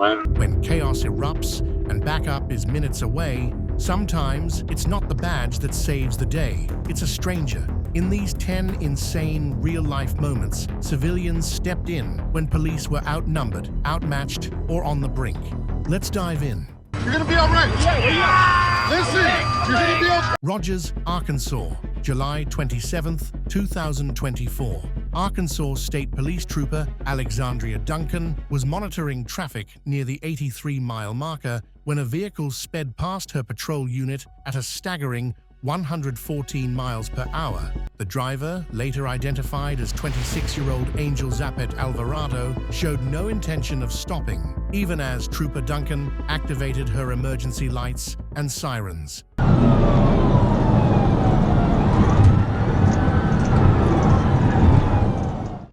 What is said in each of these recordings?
When chaos erupts and backup is minutes away, sometimes it's not the badge that saves the day, it's a stranger. In these 10 insane real-life moments, civilians stepped in when police were outnumbered, outmatched, or on the brink. Let's dive in. You're gonna be all right. Listen, you're gonna be okay. Rogers, Arkansas, July 27th, 2024. Arkansas State Police Trooper Alexandria Duncan was monitoring traffic near the 83-mile marker when a vehicle sped past her patrol unit at a staggering 114 miles per hour. The driver, later identified as 26-year-old Angel Zapet Alvarado, showed no intention of stopping, even as Trooper Duncan activated her emergency lights and sirens.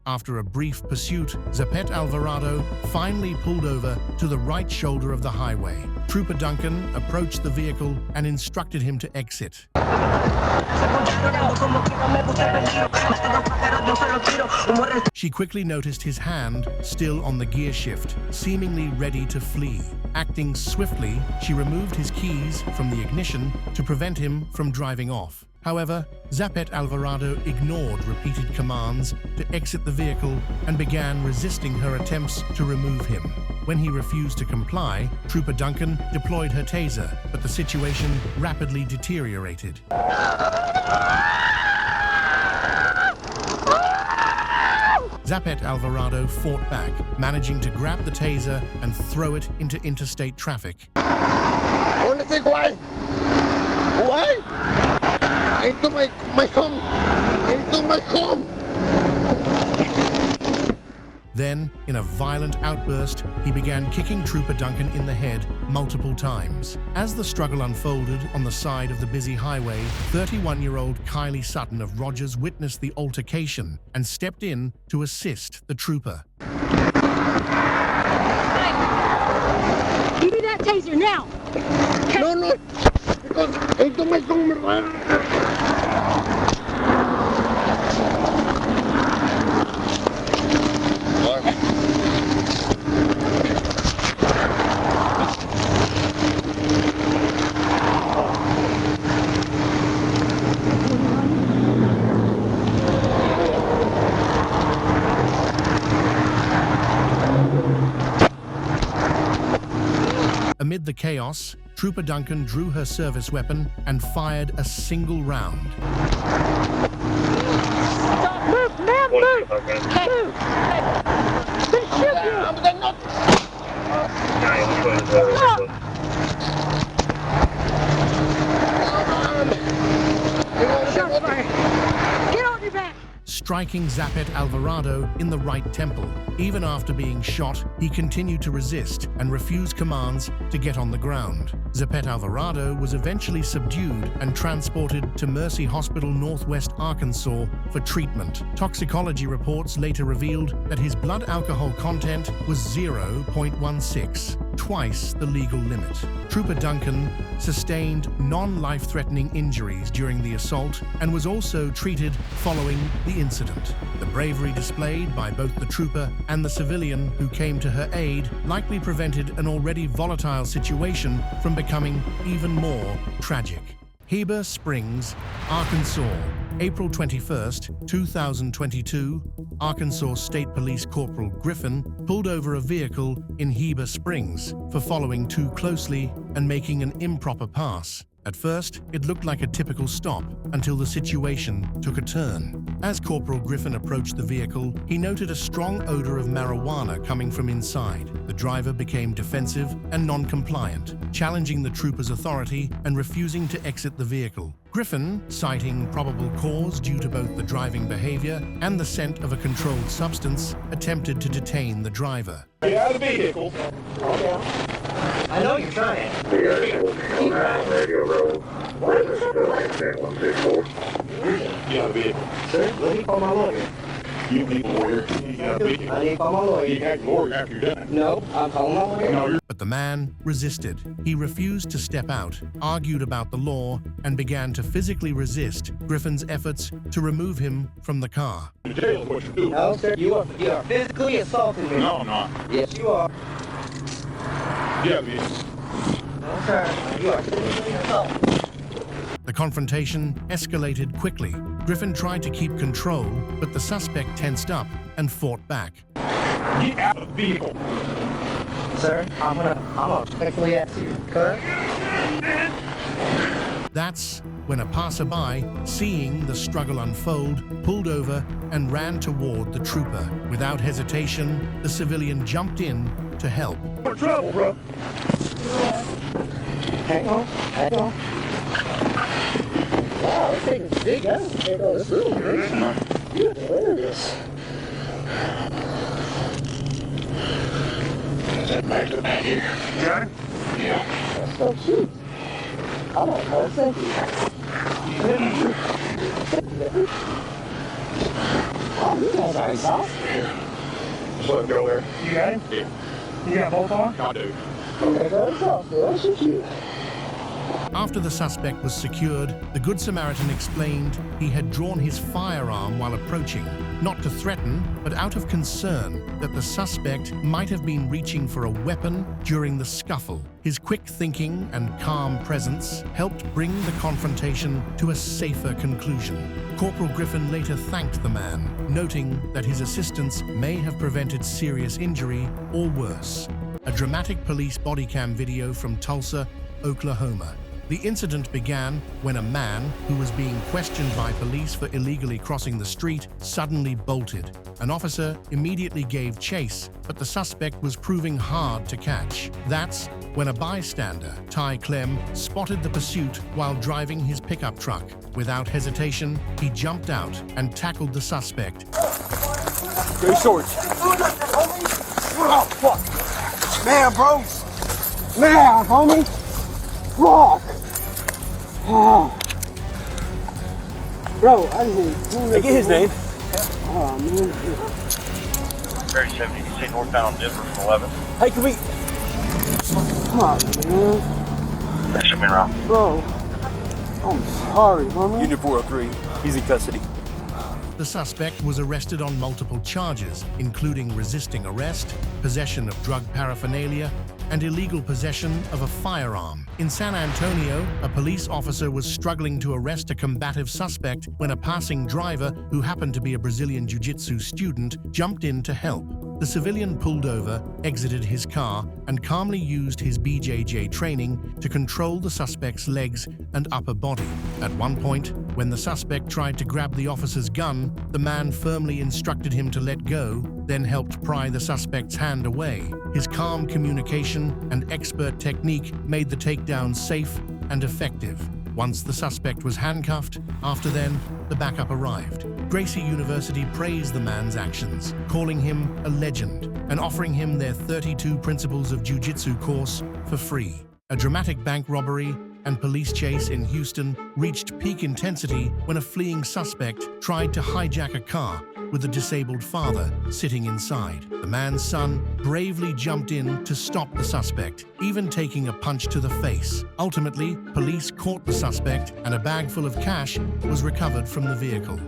After a brief pursuit, Zapet Alvarado finally pulled over to the right shoulder of the highway. Trooper Duncan approached the vehicle and instructed him to exit. She quickly noticed his hand still on the gear shift, seemingly ready to flee. Acting swiftly, she removed his keys from the ignition to prevent him from driving off. However, Zapet Alvarado ignored repeated commands to exit the vehicle and began resisting her attempts to remove him. When he refused to comply, Trooper Duncan deployed her taser, but the situation rapidly deteriorated. Zapet Alvarado fought back, managing to grab the taser and throw it into interstate traffic. Why? Into my home! Into my home! Then, in a violent outburst, he began kicking Trooper Duncan in the head multiple times. As the struggle unfolded on the side of the busy highway, 31-year-old Kylie Sutton of Rogers witnessed the altercation and stepped in to assist the trooper. Give me that taser now! No, because into my home! Amid the chaos, Trooper Duncan drew her service weapon and fired a single round. Stop! Move! Move! Move! Move! They shoot you! Shots fired! Get on your back! Striking Zapet Alvarado in the right temple. Even after being shot, he continued to resist and refused commands to get on the ground. Zapet Alvarado was eventually subdued and transported to Mercy Hospital, Northwest Arkansas, for treatment. Toxicology reports later revealed that his blood alcohol content was 0.16, twice the legal limit. Trooper Duncan sustained non-life-threatening injuries during the assault and was also treated following the incident. The bravery displayed by both the trooper and the civilian who came to her aid likely prevented an already volatile situation from becoming even more tragic. Heber Springs, Arkansas, April 21st, 2022, Arkansas State Police Corporal Griffin pulled over a vehicle in Heber Springs for following too closely and making an improper pass. At first, it looked like a typical stop until the situation took a turn. As Corporal Griffin approached the vehicle, he noted a strong odor of marijuana coming from inside. The driver became defensive and non-compliant, challenging the trooper's authority and refusing to exit the vehicle. Griffin, citing probable cause due to both the driving behavior and the scent of a controlled substance, attempted to detain the driver. Get out of the vehicle. I know you're trying. Radio road. What? Get out of the vehicle. Sir, let me call my lawyer. You need a lawyer. Get out of the vehicle. I need to call my lawyer. You have a lawyer after you're done. No, I'm calling my lawyer. No, you're... But the man resisted. He refused to step out, argued about the law, and began to physically resist Griffin's efforts to remove him from the car. in jail is what you're doing. No, sir, you are physically assaulting me. No, I'm not. Yes, you are. Get out of the vehicle. No, sir. You are seriously assault. The confrontation escalated quickly. Griffin tried to keep control, but the suspect tensed up and fought back. Get out of the vehicle. Sir, I'm gonna respectfully ask you, sir. That's when a passerby, seeing the struggle unfold, pulled over and ran toward the trooper. Without hesitation, the civilian jumped in to help. We're in trouble, bro. Hang on. Wow, this thing is big. I don't take all this room, man. You're hilarious. That back to back here. Got it? Yeah. That's so cute. I don't know. Thank you. Oh, you guys are soft. Just let him go there. You got him? Yeah. You got both on? I do. Okay, go soft. That's so cute. After the suspect was secured, the Good Samaritan explained he had drawn his firearm while approaching, not to threaten, but out of concern that the suspect might have been reaching for a weapon during the scuffle. His quick thinking and calm presence helped bring the confrontation to a safer conclusion. Corporal Griffin later thanked the man, noting that his assistance may have prevented serious injury or worse. A dramatic police bodycam video from Tulsa, Oklahoma. The incident began when a man who was being questioned by police for illegally crossing the street suddenly bolted. An officer immediately gave chase, but the suspect was proving hard to catch. That's when a bystander, Ty Clem, spotted the pursuit while driving his pickup truck. Without hesitation, he jumped out and tackled the suspect. Go shorts. Oh, fuck. Man, bro. Man, homie. Fuck. Oh. Bro, I didn't get his name. Oh, man. 3070, you say northbound Denver from 11. Hey, can we... Fuck, man. That should be wrong. Bro. I'm sorry, homie. Unit 403. He's in custody. The suspect was arrested on multiple charges, including resisting arrest, possession of drug paraphernalia, and illegal possession of a firearm. In San Antonio, a police officer was struggling to arrest a combative suspect when a passing driver, who happened to be a Brazilian Jiu-Jitsu student, jumped in to help. The civilian pulled over, exited his car, and calmly used his BJJ training to control the suspect's legs and upper body. At one point, when the suspect tried to grab the officer's gun, the man firmly instructed him to let go, then helped pry the suspect's hand away. His calm communication and expert technique made the takedown safe and effective. Once the suspect was handcuffed, after then, the backup arrived. Gracie University praised the man's actions, calling him a legend and offering him their 32 Principles of Jiu-Jitsu course for free. A dramatic bank robbery and police chase in Houston reached peak intensity when a fleeing suspect tried to hijack a car with a disabled father sitting inside. The man's son bravely jumped in to stop the suspect, even taking a punch to the face. Ultimately, police caught the suspect and a bag full of cash was recovered from the vehicle.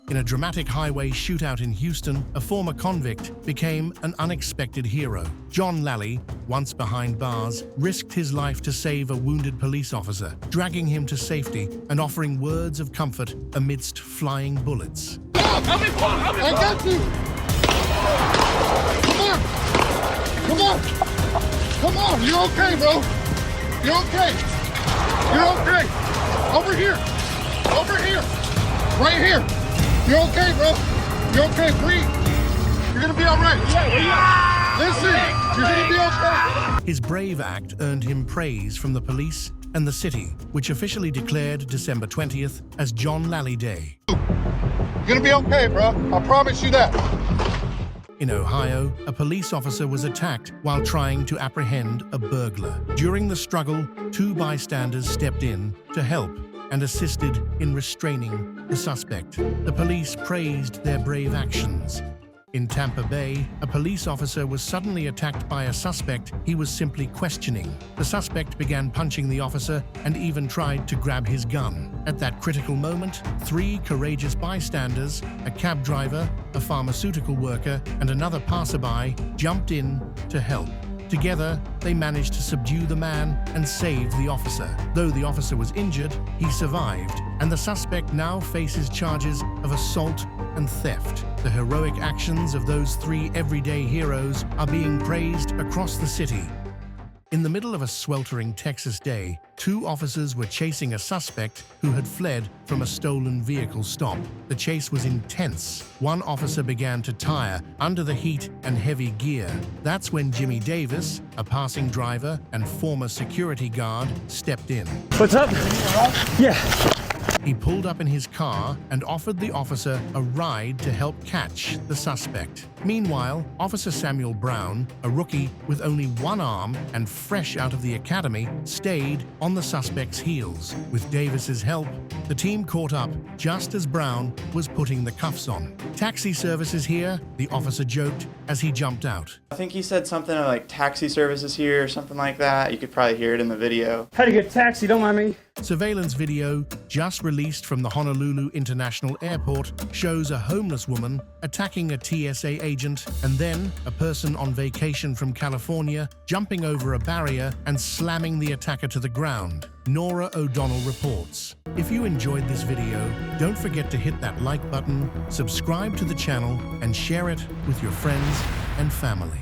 In a dramatic highway shootout in Houston, a former convict became an unexpected hero. John Lally, once behind bars, risked his life to save a wounded police officer, dragging him to safety and offering words of comfort amidst flying bullets. I got you. Come on. You're okay, bro. You're okay. You're okay. Over here. Right here. You're okay, bro. You're okay. Breathe. You're gonna be all right. Listen, you're gonna be okay. His brave act earned him praise from the police and the city, which officially declared December 20th as John Lally Day. You're gonna be okay, bro. I promise you that. In Ohio, a police officer was attacked while trying to apprehend a burglar. During the struggle, 2 bystanders stepped in to help and assisted in restraining the suspect. The police praised their brave actions. In Tampa Bay, a police officer was suddenly attacked by a suspect he was simply questioning. The suspect began punching the officer and even tried to grab his gun. At that critical moment, 3 courageous bystanders, a cab driver, a pharmaceutical worker, and another passerby, jumped in to help. Together, they managed to subdue the man and save the officer. Though the officer was injured, he survived, and the suspect now faces charges of assault and theft. The heroic actions of those three everyday heroes are being praised across the city. In the middle of a sweltering Texas day, two officers were chasing a suspect who had fled from a stolen vehicle stop. The chase was intense. One officer began to tire under the heat and heavy gear. That's when Jimmy Davis, a passing driver and former security guard, stepped in. What's up? Yeah. He pulled up in his car and offered the officer a ride to help catch the suspect. Meanwhile, Officer Samuel Brown, a rookie with only one arm and fresh out of the academy, stayed on the suspect's heels. With Davis's help, the team caught up just as Brown was putting the cuffs on. "Taxi services here," the officer joked as he jumped out. I think he said something like taxi services here or something like that. You could probably hear it in the video. How to get a taxi, don't mind me. Surveillance video just released from the Honolulu International Airport shows a homeless woman attacking a TSA agent and then a person on vacation from California jumping over a barrier and slamming the attacker to the ground. Nora O'Donnell reports. If you enjoyed this video, don't forget to hit that like button, subscribe to the channel, and share it with your friends and family.